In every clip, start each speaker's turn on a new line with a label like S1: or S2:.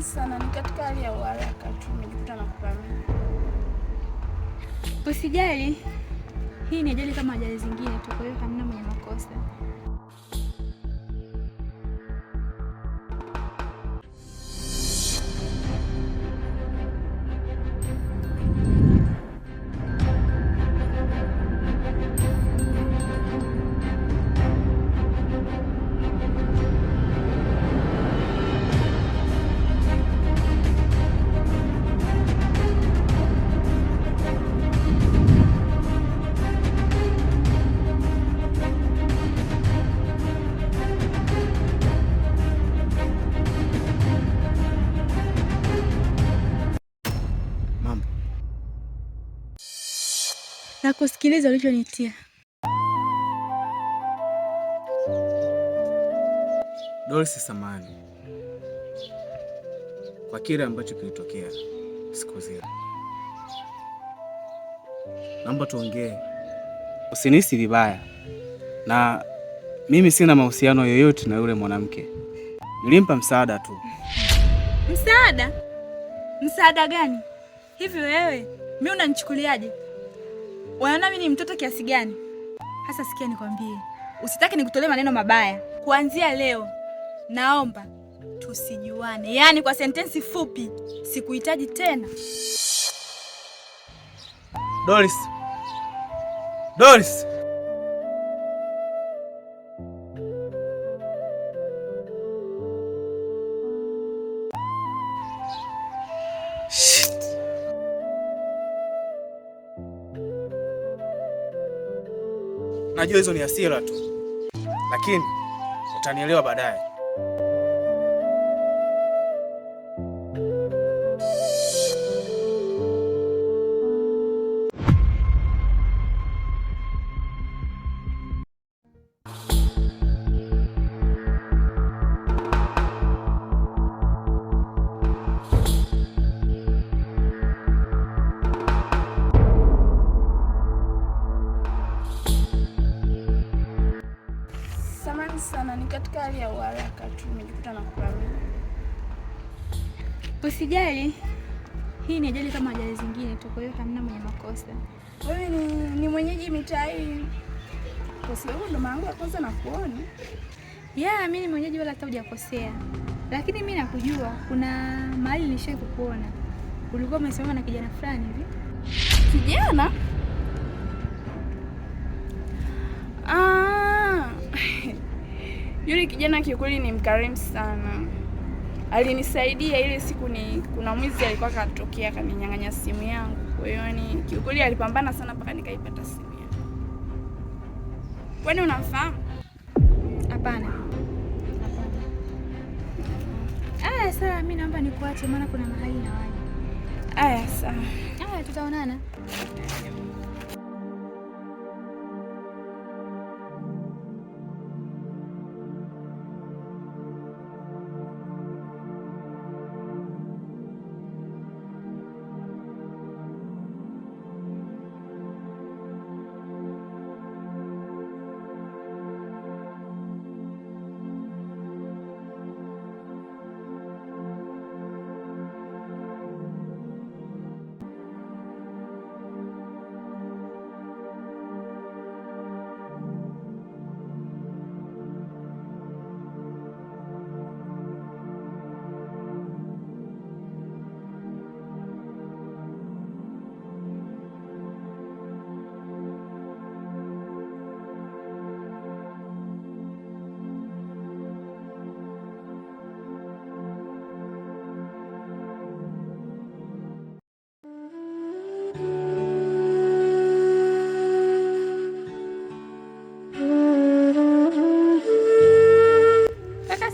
S1: Samahani sana, ni katika hali ya uharaka tu nimejikuta na kukamia.
S2: Usijali. Hii ni ajali kama ajali zingine tu, kwa hiyo hamna mwenye makosa. Na kusikiliza ulichonitia.
S3: Doris, samahani kwa kile ambacho kilitokea siku zile. Naomba tuongee. Usinihisi vibaya, na mimi sina mahusiano yoyote na yule mwanamke. Nilimpa msaada tu.
S2: Msaada? Msaada gani? Hivi wewe, mimi unanichukuliaje? Unaona mimi ni mtoto kiasi gani? Hasa sikia nikwambie, usitaki nikutolee maneno mabaya. Kuanzia leo naomba tusijuane. Yaani kwa sentensi fupi, sikuhitaji tena.
S3: Doris. Doris. Najua hizo ni hasira tu, lakini utanielewa baadaye.
S1: Sana, ni katika hali ya uharaka tu nimejikuta na kukamia.
S2: Usijali. Hii ni ajali kama ajali zingine tu, kwa hiyo hamna mwenye makosa.
S1: Wewe ni mwenyeji mitaa hii? Kwa sababu ndo mara yangu ya kwanza nakuona.
S2: Mimi ni mwenyeji wala hata hujakosea. Lakini mimi nakujua, kuna mahali nilishawahi kukuona. Ulikuwa umesimama na kijana fulani hivi.
S1: Kijana? Yule kijana kiukweli ni mkarimu sana. Alinisaidia ile siku kuna mwizi alikuwa katokea akaninyang'anya simu yangu. Kwa hiyo ni kiukweli alipambana sana mpaka nikaipata simu yangu. Kwani unamfahamu?
S2: Hapana. Sawa, mimi naomba nikuache maana kuna mahali na waje. Sawa. Tutaonana.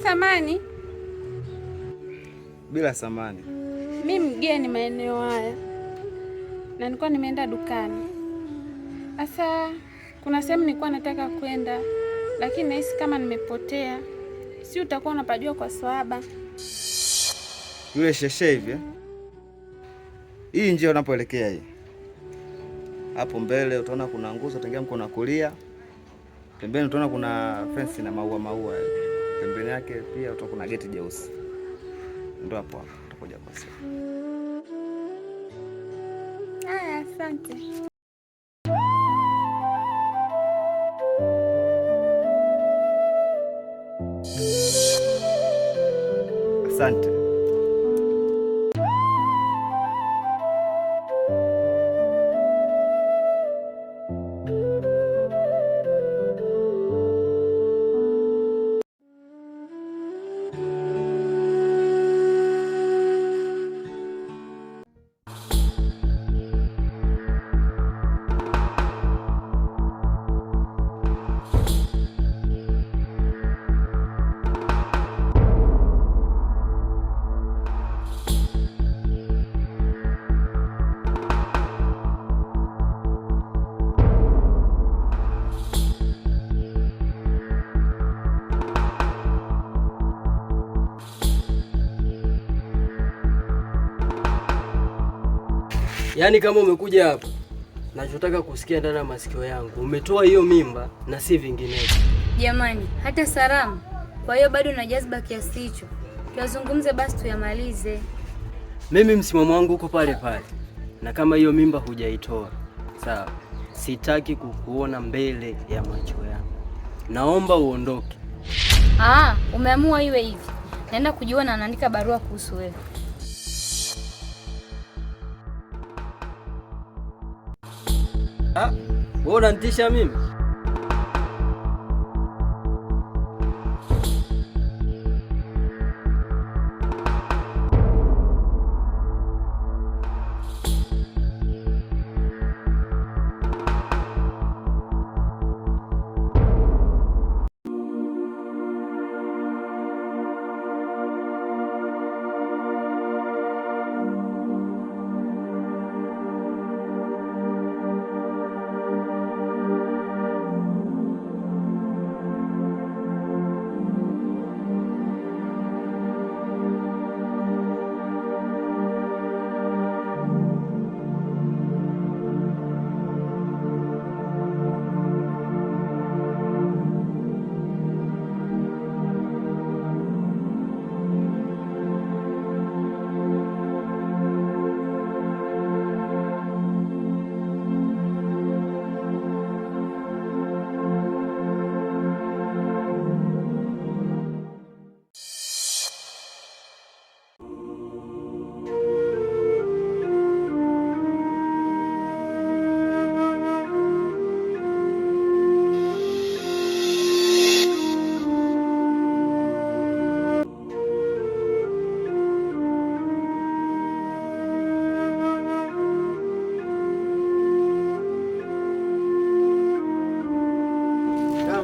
S1: Samani.
S3: Bila samani.
S1: Mimi mgeni maeneo haya na nilikuwa nimeenda dukani. Sasa kuna sehemu nilikuwa nataka kwenda, lakini nahisi kama nimepotea. Si utakuwa unapajua kwa swaba.
S3: Yule sheshe hivi. Hii njia unapoelekea hii. Hapo mbele utaona kuna nguzo, utaingia mkono wa kulia. Pembeni utaona kuna fence na maua. Pembeni yake pia utaona kuna geti jeusi. ndio hapo utakuja kwa sasa.
S2: Asante.
S3: Asante.
S4: Yaani kama umekuja hapa, nachotaka kusikia ndani ya masikio yangu, umetoa hiyo mimba na si vinginevyo.
S5: Jamani, hata salamu. Kwa hiyo bado na jazba kiasi hicho? Tuyazungumze basi tuyamalize.
S4: Mimi msimamo wangu uko pale pale, na kama hiyo mimba hujaitoa, sawa, sitaki kukuona mbele ya macho yangu. Naomba uondoke.
S5: Umeamua iwe hivi. Naenda kujua na naandika barua kuhusu wewe.
S4: Wewe unanitisha mimi?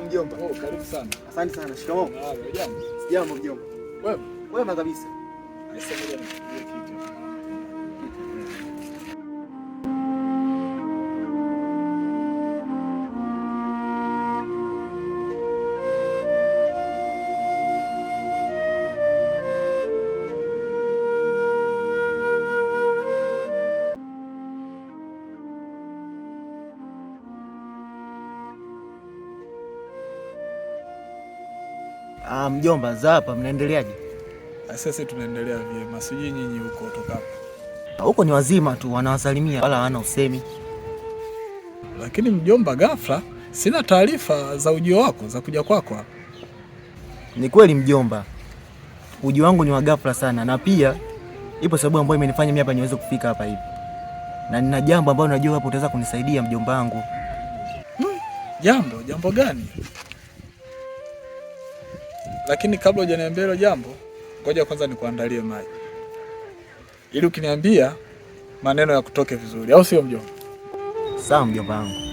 S6: Mjomba. Karibu sana.
S3: Asante sana. Shikamoo.
S6: Jambo.
S3: Jambo mjomba.
S6: Wewe?
S3: Wema kabisa.
S6: Aisema kitu.
S7: Mjomba, za hapa mnaendeleaje?
S6: Sasa tunaendelea vyema. Sijui nyinyi huko kutoka
S7: Huko ni wazima tu, wanawasalimia wala hawana usemi.
S6: Lakini mjomba, ghafla sina taarifa za ujio wako, za kuja kwako hapa.
S7: Ni kweli mjomba, ujio wangu ni wa ghafla sana, na pia ipo sababu ambayo imenifanya mimi hapa niweze kufika hapa hivi. Na nina jambo ambalo najua hapo utaweza kunisaidia mjomba wangu.
S6: Jambo gani? Lakini kabla hujaniambia hilo jambo, ngoja kwanza nikuandalie maji, ili ukiniambia maneno ya kutoke vizuri, au sio mjomba?
S7: Sawa mjomba wangu.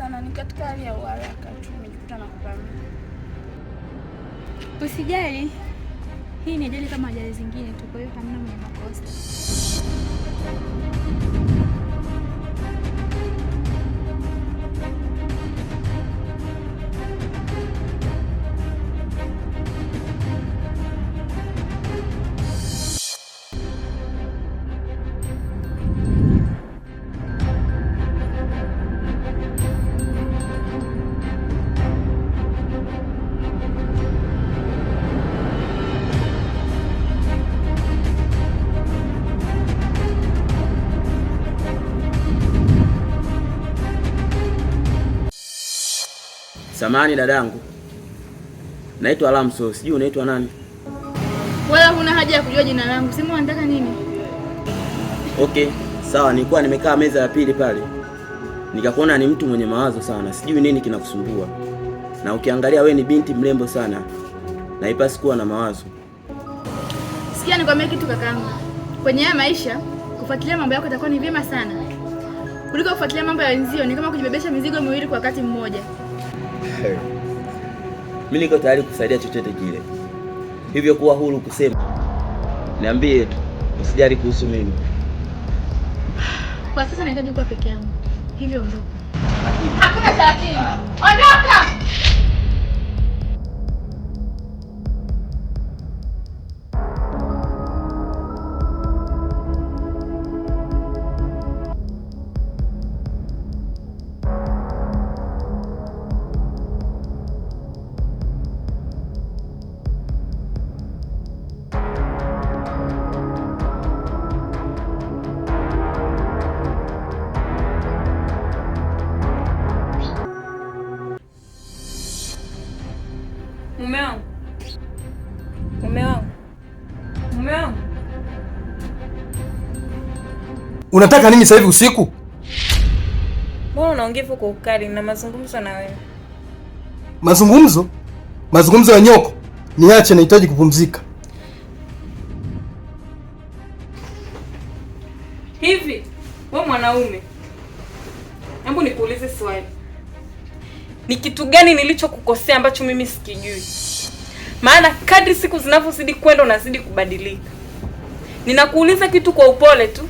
S1: sana, ni katika hali ya uharaka tu nimejikuta na kupamia.
S2: Usijali, hii ni ajali kama ajali zingine tu, kwa hiyo hamna mwenye makosa.
S8: Samahani dadangu, naitwa Lamso, sijui unaitwa nani?
S2: Wala huna haja ya kujua jina langu, sema unataka nini?
S8: Okay, sawa. Nilikuwa nimekaa meza ya pili pale, nikakuona ni mtu mwenye mawazo sana, sijui nini kinakusumbua. Na ukiangalia we ni binti mrembo sana, na ipasi kuwa na mawazo.
S2: Sikia nikwambie kitu kakangu, kwenye haya maisha kufuatilia mambo yako itakuwa ni vyema sana kuliko kufuatilia mambo ya wenzio. Ni kama kujibebesha mizigo miwili kwa wakati mmoja.
S8: Mimi niko tayari kusaidia chochote kile, hivyo kuwa huru kusema. Niambie tu, usijali kuhusu mimi.
S2: Kwa sasa nahitaji kuwa peke yangu, hivyo ondoka.
S1: Hakuna taratibu. Ondoka!
S9: Mume wangu.
S10: Unataka nini sasa hivi usiku?
S9: Mbona unaongea hivyo kwa ukali na mazungumzo na wewe?
S10: Mazungumzo? Mazungumzo ya nyoko? Niache, nahitaji kupumzika.
S9: Hivi, wewe mwanaume, hebu nikuulize swali. Ni kitu gani nilichokukosea ambacho mimi sikijui? Maana kadri siku zinavyozidi kwenda unazidi kubadilika. Ninakuuliza kitu kwa upole tu,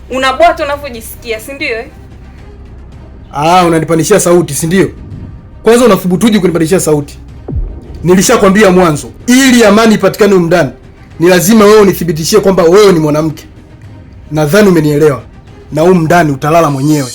S9: unabwata unavyojisikia, si ndio eh?
S10: Unanipandishia sauti, si ndio? Kwanza unathubutuje kunipandishia sauti? Nilishakwambia mwanzo, ili amani ipatikane huko ndani, ni lazima wewe unithibitishie kwamba wewe ni mwanamke. Nadhani umenielewa. Na huko ndani utalala mwenyewe.